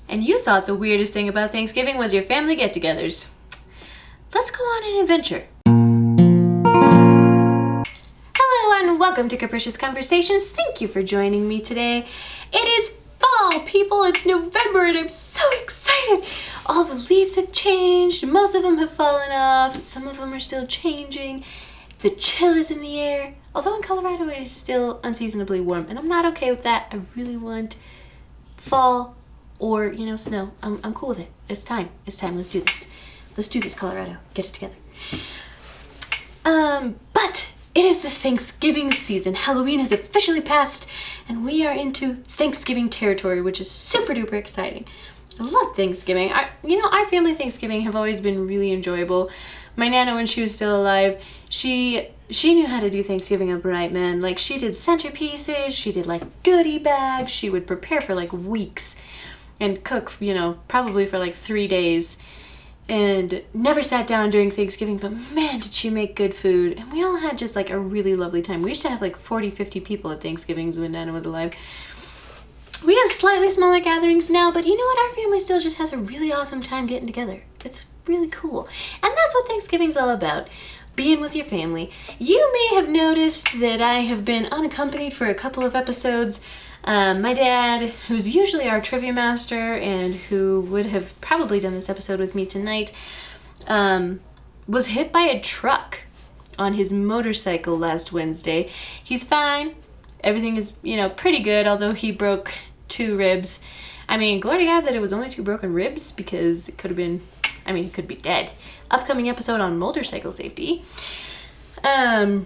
and you thought the weirdest thing about Thanksgiving was your family get-togethers. Let's go on an adventure. Hello and welcome to Capricious Conversations. Thank you for joining me today. It is fall, people. It's November and I'm so excited. All the leaves have changed. Most of them have fallen off. Some of them are still changing. The chill is in the air. Although in Colorado it is still unseasonably warm and I'm not okay with that. I really want fall or, snow. I'm cool with it. It's time. Let's do this. Let's do this, Colorado. Get it together. But it is the Thanksgiving season. Halloween has officially passed, and we are into Thanksgiving territory, which is super duper exciting. I love Thanksgiving. Our family Thanksgiving have always been really enjoyable. My Nana, when she was still alive, she knew how to do Thanksgiving upright, man. Like, she did centerpieces, she did goodie bags, she would prepare for weeks and cook, probably for 3 days. And never sat down during Thanksgiving, but man, did she make good food. And we all had just a really lovely time. We used to have 40, 50 people at Thanksgivings when Nana was alive. We have slightly smaller gatherings now, but you know what? Our family still just has a really awesome time getting together. It's really cool. And that's what Thanksgiving's all about. Being with your family. You may have noticed that I have been unaccompanied for a couple of episodes. My dad, who's usually our trivia master and who would have probably done this episode with me tonight, was hit by a truck on his motorcycle last Wednesday. He's fine. Everything is, pretty good, although he broke 2 ribs. I mean, glory to God that it was only 2 broken ribs, because it could have been, it could be dead. Upcoming episode on motorcycle safety. But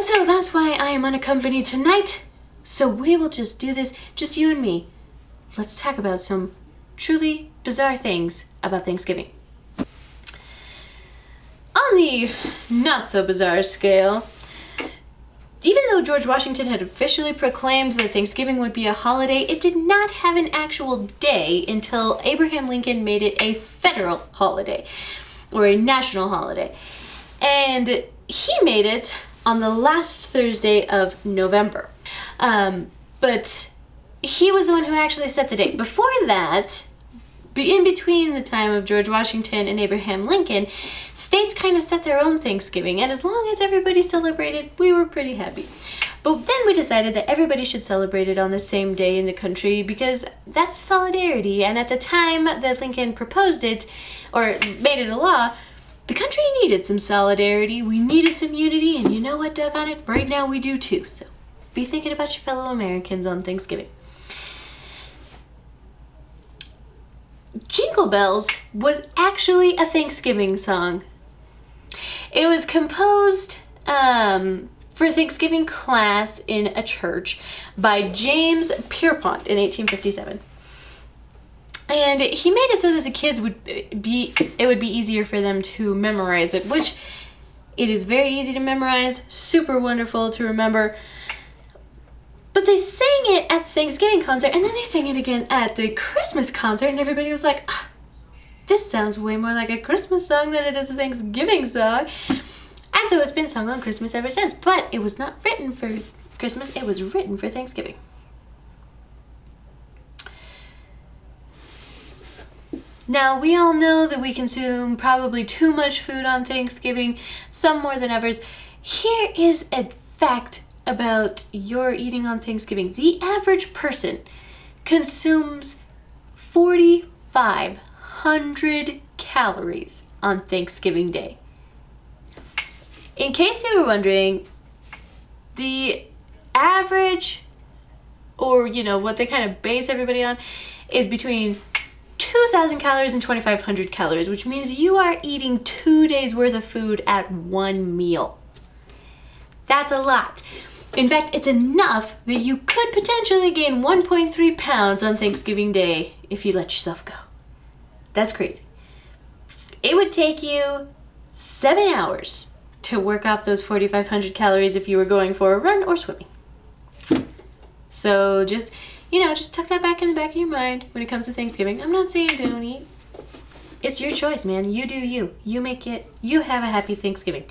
so that's why I am unaccompanied tonight. So we will just do this, just you and me. Let's talk about some truly bizarre things about Thanksgiving. On the not so bizarre scale, even though George Washington had officially proclaimed that Thanksgiving would be a holiday, it did not have an actual day until Abraham Lincoln made it a federal holiday, or a national holiday. And he made it on the last Thursday of November. But he was the one who actually set the date. Before that, in between the time of George Washington and Abraham Lincoln, states kind of set their own Thanksgiving, and as long as everybody celebrated, we were pretty happy. But then we decided that everybody should celebrate it on the same day in the country, because that's solidarity, and at the time that Lincoln proposed it, or made it a law, the country needed some solidarity, we needed some unity, and you know what, doggone it, right now we do too, so be thinking about your fellow Americans on Thanksgiving. Jingle Bells was actually a Thanksgiving song. It was composed for a Thanksgiving class in a church by James Pierpont in 1857. And he made it so that the kids would be easier for them to memorize it, which it is very easy to memorize, super wonderful to remember. But they sang it at the Thanksgiving concert, and then they sang it again at the Christmas concert, and everybody was like, this sounds way more like a Christmas song than it is a Thanksgiving song. And so it's been sung on Christmas ever since, but it was not written for Christmas, it was written for Thanksgiving. Now, we all know that we consume probably too much food on Thanksgiving, some more than others. Here is a fact about your eating on Thanksgiving. The average person consumes 4,500 calories on Thanksgiving Day. In case you were wondering, the average, or what they kind of base everybody on, is between 2,000 calories and 2,500 calories, which means you are eating 2 days worth of food at one meal. That's a lot. In fact, it's enough that you could potentially gain 1.3 pounds on Thanksgiving Day if you let yourself go. That's crazy. It would take you 7 hours to work off those 4,500 calories if you were going for a run or swimming. So just tuck that back in the back of your mind when it comes to Thanksgiving. I'm not saying don't eat. It's your choice, man. You do you. You make it. You have a happy Thanksgiving.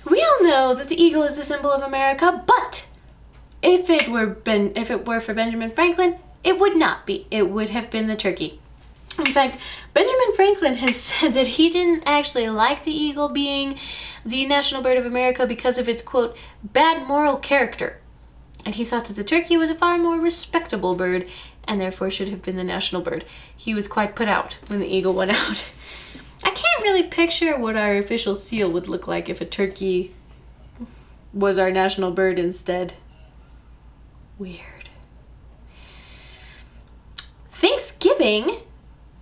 We all know that the eagle is the symbol of America, but if it were for Benjamin Franklin, It would not be. It would have been the turkey. In fact, Benjamin Franklin has said that he didn't actually like the eagle being the national bird of America because of its, quote, bad moral character. And he thought that the turkey was a far more respectable bird and therefore should have been the national bird. He was quite put out when the eagle went out. I can't really picture what our official seal would look like if a turkey was our national bird instead. Weird. Thanksgiving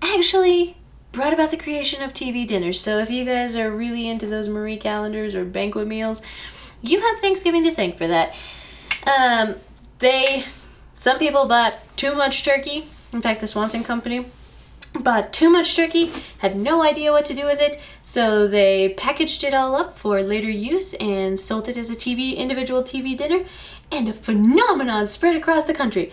actually brought about the creation of TV dinners. So if you guys are really into those Marie calendars or banquet meals, you have Thanksgiving to thank for that. Some people bought too much turkey. In fact, the Swanson Company bought too much turkey, had no idea what to do with it, so they packaged it all up for later use and sold it as a individual TV dinner, and a phenomenon spread across the country.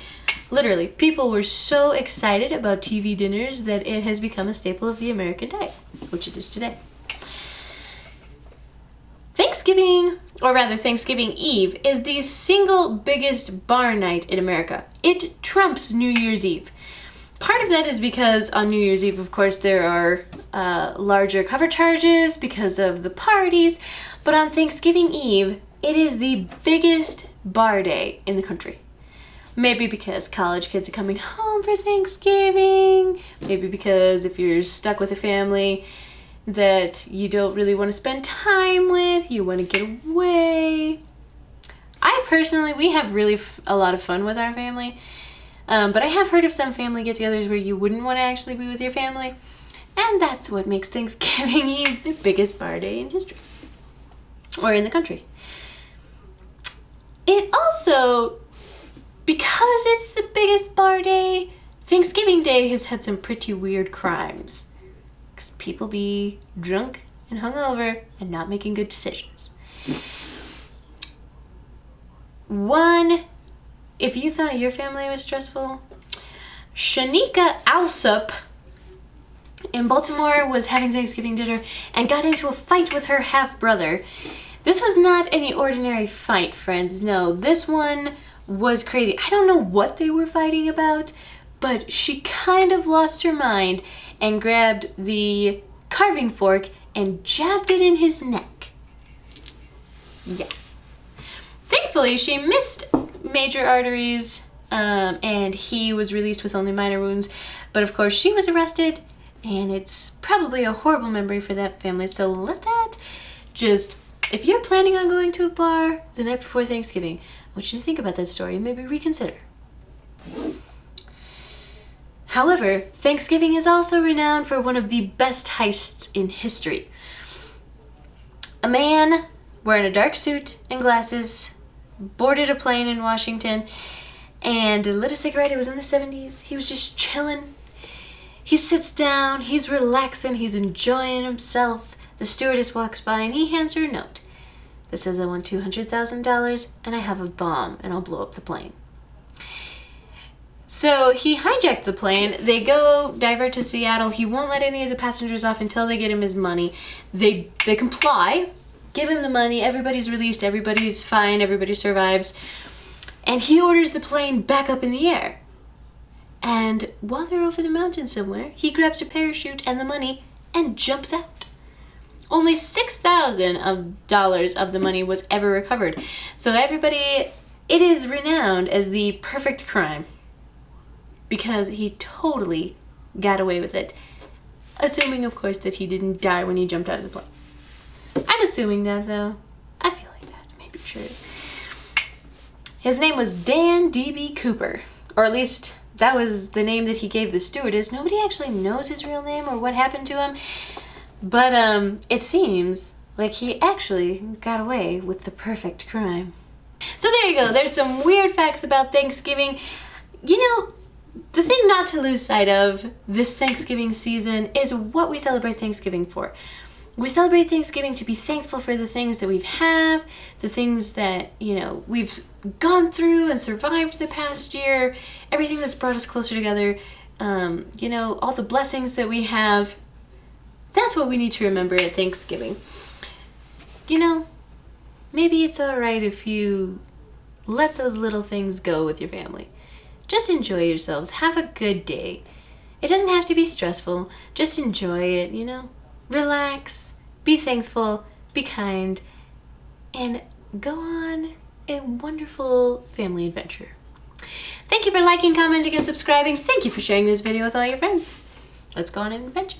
Literally, people were so excited about TV dinners that it has become a staple of the American diet, which it is today. Thanksgiving Eve, is the single biggest bar night in America. It trumps New Year's Eve. Part of that is because on New Year's Eve, of course, there are larger cover charges because of the parties, but on Thanksgiving Eve, it is the biggest bar day in the country. Maybe because college kids are coming home for Thanksgiving, maybe because if you're stuck with a family that you don't really want to spend time with, you want to get away. We have really a lot of fun with our family, but I have heard of some family get-togethers where you wouldn't want to actually be with your family, and that's what makes Thanksgiving Eve the biggest bar day in history, or in the country. It also, because it's the biggest bar day, Thanksgiving Day has had some pretty weird crimes. Because people be drunk and hungover and not making good decisions. One, if you thought your family was stressful, Shanika Alsop in Baltimore was having Thanksgiving dinner and got into a fight with her half-brother. This was not any ordinary fight, friends. No, this one was crazy. I don't know what they were fighting about, but she kind of lost her mind and grabbed the carving fork and jabbed it in his neck. Yeah. Thankfully, she missed major arteries, and he was released with only minor wounds. But of course, she was arrested, and it's probably a horrible memory for that family. So let that just, if you're planning on going to a bar the night before Thanksgiving, I want you to think about that story and maybe reconsider. However, Thanksgiving is also renowned for one of the best heists in history. A man wearing a dark suit and glasses boarded a plane in Washington and lit a cigarette. It was in the 70s. He was just chilling. He sits down, he's relaxing, he's enjoying himself. The stewardess walks by and he hands her a note that says, "I want $200,000 and I have a bomb and I'll blow up the plane." So he hijacked the plane. They go divert to Seattle. He won't let any of the passengers off until they get him his money. They comply, give him the money. Everybody's released. Everybody's fine. Everybody survives. And he orders the plane back up in the air. And while they're over the mountain somewhere, he grabs a parachute and the money and jumps out. Only $6,000 of the money was ever recovered. So it is renowned as the perfect crime, because he totally got away with it. Assuming, of course, that he didn't die when he jumped out of the plane. I'm assuming that, though. I feel like that may be true. His name was Dan D.B. Cooper. Or at least, that was the name that he gave the stewardess. Nobody actually knows his real name or what happened to him. But, it seems like he actually got away with the perfect crime. So there you go. There's some weird facts about Thanksgiving. You know, the thing not to lose sight of this Thanksgiving season is what we celebrate Thanksgiving for. We celebrate Thanksgiving to be thankful for the things that we have, the things that, we've gone through and survived the past year, everything that's brought us closer together, all the blessings that we have. That's what we need to remember at Thanksgiving. Maybe it's all right if you let those little things go with your family. just enjoy yourselves. Have a good day. It doesn't have to be stressful. Just enjoy it, you know? Relax, be thankful, be kind, and go on a wonderful family adventure. Thank you for liking, commenting, and subscribing. Thank you for sharing this video with all your friends. Let's go on an adventure.